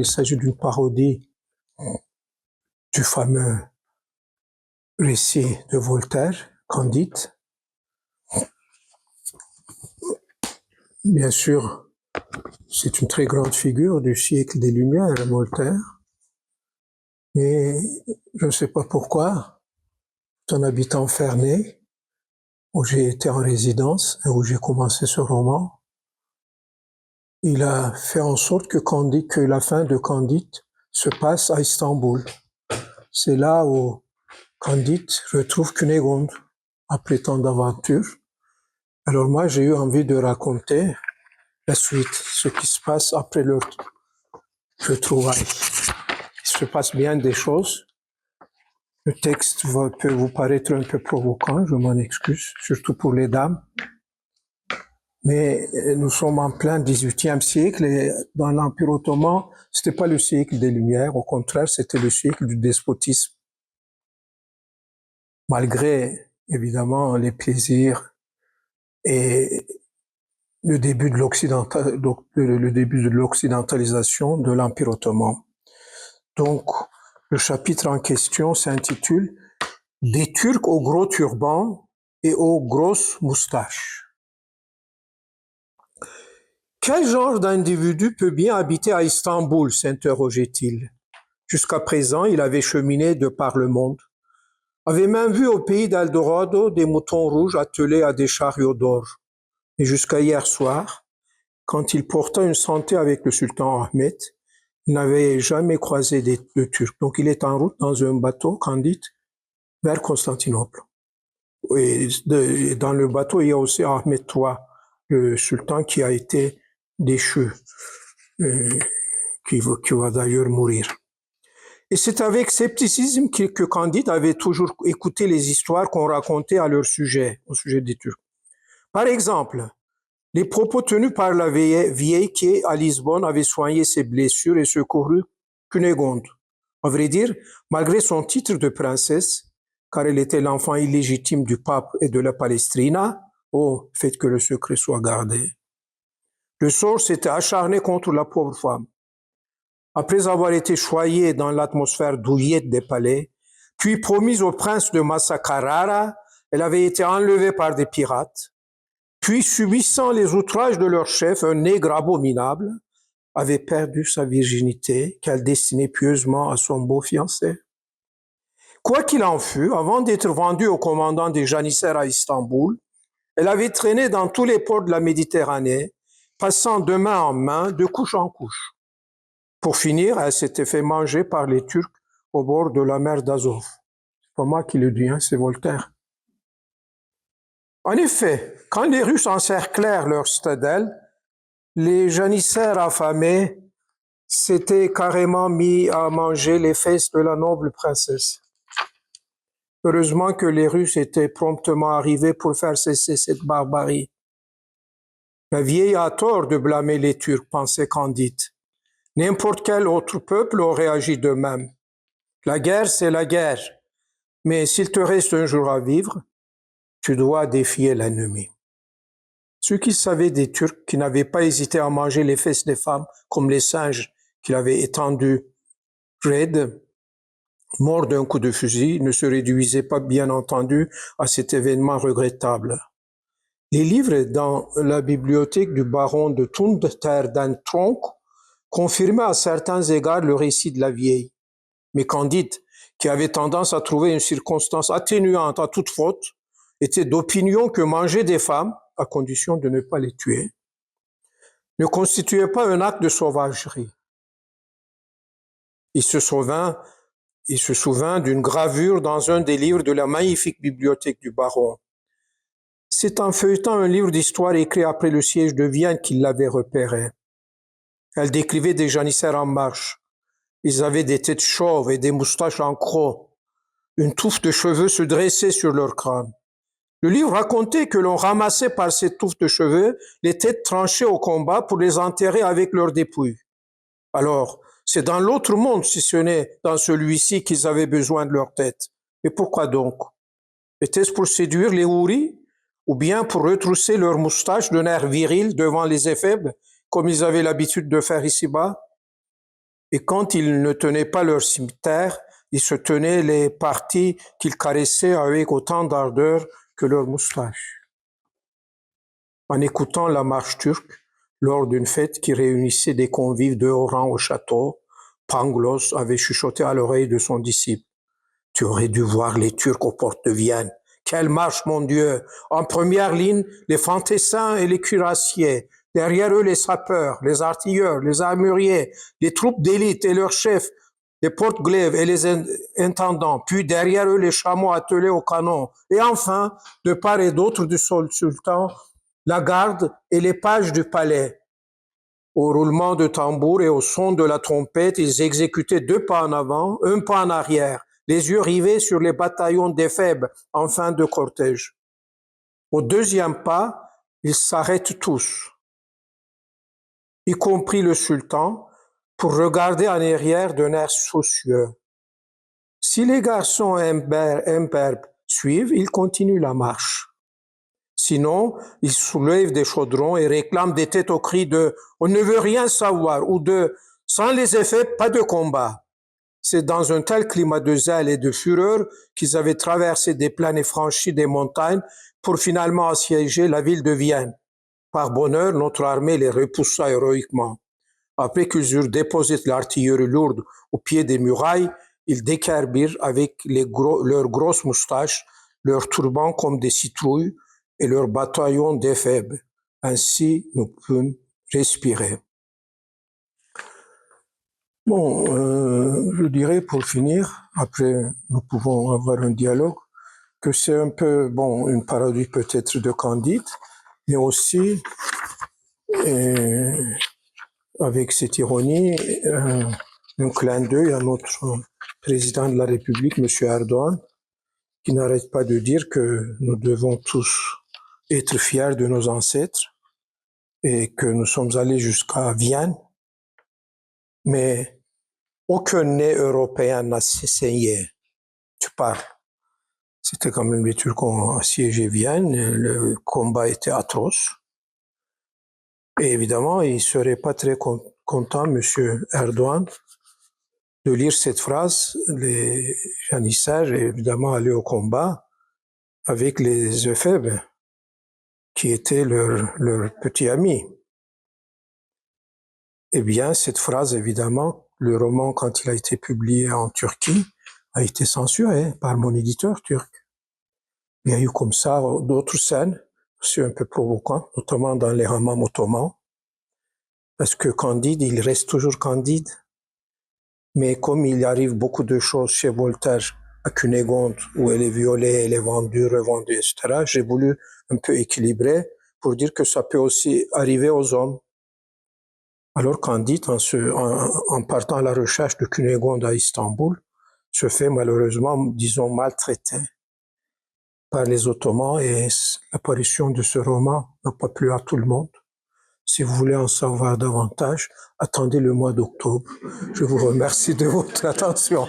il s'agit d'une parodie du fameux récit de Voltaire, Candide. Bien sûr, c'est une très grande figure du siècle des Lumières, Voltaire. Mais je ne sais pas pourquoi, en habitant Ferney, où j'ai été en résidence et où j'ai commencé ce roman, il a fait en sorte que la fin de Candide se passe à Istanbul. C'est là où Candide retrouve Cunégonde après tant d'aventures. Alors moi, j'ai eu envie de raconter la suite, ce qui se passe après leur retrouvailles. Il se passe bien des choses. Le texte peut vous paraître un peu provoquant, je m'en excuse, surtout pour les dames. Mais nous sommes en plein XVIIIe siècle et dans l'Empire ottoman, c'était pas le siècle des Lumières, au contraire, c'était le siècle du despotisme. Malgré, évidemment, les plaisirs et le début de l'occidentalisation de l'Empire ottoman. Donc, le chapitre en question s'intitule « Des Turcs aux gros turbans et aux grosses moustaches ». Quel genre d'individu peut bien habiter à Istanbul, s'interrogeait-il. Jusqu'à présent, il avait cheminé de par le monde, avait même vu au pays d'Eldorado des moutons rouges attelés à des chariots d'or. Et jusqu'à hier soir, quand il portait une santé avec le sultan Ahmed, il n'avait jamais croisé de Turcs. Donc il est en route dans un bateau, Candide, vers Constantinople. Et dans le bateau, il y a aussi Ahmed III, le sultan qui a été déchu, qui va d'ailleurs mourir. Et c'est avec scepticisme que Candide avait toujours écouté les histoires qu'on racontait à leur sujet, au sujet des Turcs. Par exemple, les propos tenus par la vieille qui, à Lisbonne, avait soigné ses blessures et secouru Cunégonde. À vrai dire, malgré son titre de princesse, car elle était l'enfant illégitime du pape et de la Palestrina, oh, faites que le secret soit gardé. Le sort s'était acharné contre la pauvre femme. Après avoir été choyée dans l'atmosphère douillette des palais, puis promise au prince de Massa Carrara, elle avait été enlevée par des pirates, puis subissant les outrages de leur chef, un nègre abominable, avait perdu sa virginité qu'elle destinait pieusement à son beau fiancé. Quoi qu'il en fût, avant d'être vendue au commandant des janissaires à Istanbul, elle avait traîné dans tous les ports de la Méditerranée, passant de main en main, de couche en couche. Pour finir, elle s'était fait manger par les Turcs au bord de la mer d'Azov. C'est pas moi qui le dis, c'est Voltaire. En effet, quand les Russes encerclèrent leur citadelle, les janissaires affamés s'étaient carrément mis à manger les fesses de la noble princesse. Heureusement que les Russes étaient promptement arrivés pour faire cesser cette barbarie. La vieille a tort de blâmer les Turcs, pensait Candide. N'importe quel autre peuple aurait agi de même. La guerre, c'est la guerre. Mais s'il te reste un jour à vivre, tu dois défier l'ennemi. Ceux qui savaient des Turcs qui n'avaient pas hésité à manger les fesses des femmes comme les singes qu'il avait étendus raides, morts d'un coup de fusil, ne se réduisaient pas, bien entendu, à cet événement regrettable. Les livres dans la bibliothèque du baron de Thunderdentronck confirmaient à certains égards le récit de la vieille. Mais Candide, qui avait tendance à trouver une circonstance atténuante à toute faute, était d'opinion que manger des femmes, à condition de ne pas les tuer, ne constituait pas un acte de sauvagerie. Il se souvint d'une gravure dans un des livres de la magnifique bibliothèque du baron. C'est en feuilletant un livre d'histoire écrit après le siège de Vienne qu'il l'avait repéré. Elle décrivait des janissaires en marche. Ils avaient des têtes chauves et des moustaches en croc. Une touffe de cheveux se dressait sur leur crâne. Le livre racontait que l'on ramassait par ces touffes de cheveux les têtes tranchées au combat pour les enterrer avec leurs dépouilles. Alors, c'est dans l'autre monde, si ce n'est dans celui-ci, qu'ils avaient besoin de leurs têtes. Mais pourquoi donc? Était-ce pour séduire les houris, ou bien pour retrousser leurs moustaches d'un air viril devant les éphèbes, comme ils avaient l'habitude de faire ici-bas? Et quand ils ne tenaient pas leur cimetière, ils se tenaient les parties qu'ils caressaient avec autant d'ardeur que leurs moustaches. En écoutant la marche turque, lors d'une fête qui réunissait des convives de haut rang au château, Pangloss avait chuchoté à l'oreille de son disciple. « Tu aurais dû voir les Turcs aux portes de Vienne. Quelle marche, mon Dieu! En première ligne, les fantassins et les cuirassiers. Derrière eux, les sapeurs, les artilleurs, les armuriers, les troupes d'élite et leurs chefs, les porte-glaives et les intendants. Puis derrière eux, les chameaux attelés au canon. Et enfin, de part et d'autre du sultan, la garde et les pages du palais. Au roulement de tambour et au son de la trompette, ils exécutaient 2 pas en avant, 1 pas en arrière, les yeux rivés sur les bataillons d'éphèbes en fin de cortège. Au 2e pas, ils s'arrêtent tous, y compris le sultan, pour regarder en arrière d'un air soucieux. Si les garçons imberbes suivent, ils continuent la marche. Sinon, ils soulèvent des chaudrons et réclament des têtes au cri de « on ne veut rien savoir » ou de « sans les effets, pas de combat ». C'est dans un tel climat de zèle et de fureur qu'ils avaient traversé des plaines et franchi des montagnes pour finalement assiéger la ville de Vienne. Par bonheur, notre armée les repoussa héroïquement. Après qu'ils eurent déposé l'artillerie lourde au pied des murailles, ils décarbirent avec leurs grosses moustaches, leurs turbans comme des citrouilles et leurs bataillons d'éphèbes. Ainsi, nous pûmes respirer. Bon, je dirais pour finir, après nous pouvons avoir un dialogue, que c'est un peu, bon, une parodie peut-être de Candide, mais aussi, avec cette ironie, un clin d'œil à notre président de la République, M. Erdogan, qui n'arrête pas de dire que nous devons tous être fiers de nos ancêtres et que nous sommes allés jusqu'à Vienne, mais aucun nez européen n'a saigné. Tu parles. C'était quand même les Turcs ont assiégé Vienne, le combat était atroce. Et évidemment, il ne serait pas très content, M. Erdogan, de lire cette phrase. Les janissaires, évidemment, allaient au combat avec les ephèbes, qui étaient leurs petits amis. Eh bien, cette phrase, évidemment, le roman, quand il a été publié en Turquie, a été censuré par mon éditeur turc. Il y a eu comme ça d'autres scènes, aussi un peu provoquantes, notamment dans les hammams ottomans, parce que Candide, il reste toujours Candide. Mais comme il arrive beaucoup de choses chez Voltaire à Cunégonde, où elle est violée, elle est vendue, revendue, etc., j'ai voulu un peu équilibrer pour dire que ça peut aussi arriver aux hommes. Alors Candide, en partant à la recherche de Cunégonde à Istanbul, se fait malheureusement, disons, maltraité par les Ottomans et l'apparition de ce roman n'a pas plu à tout le monde. Si vous voulez en savoir davantage, attendez le mois d'octobre. Je vous remercie de votre attention.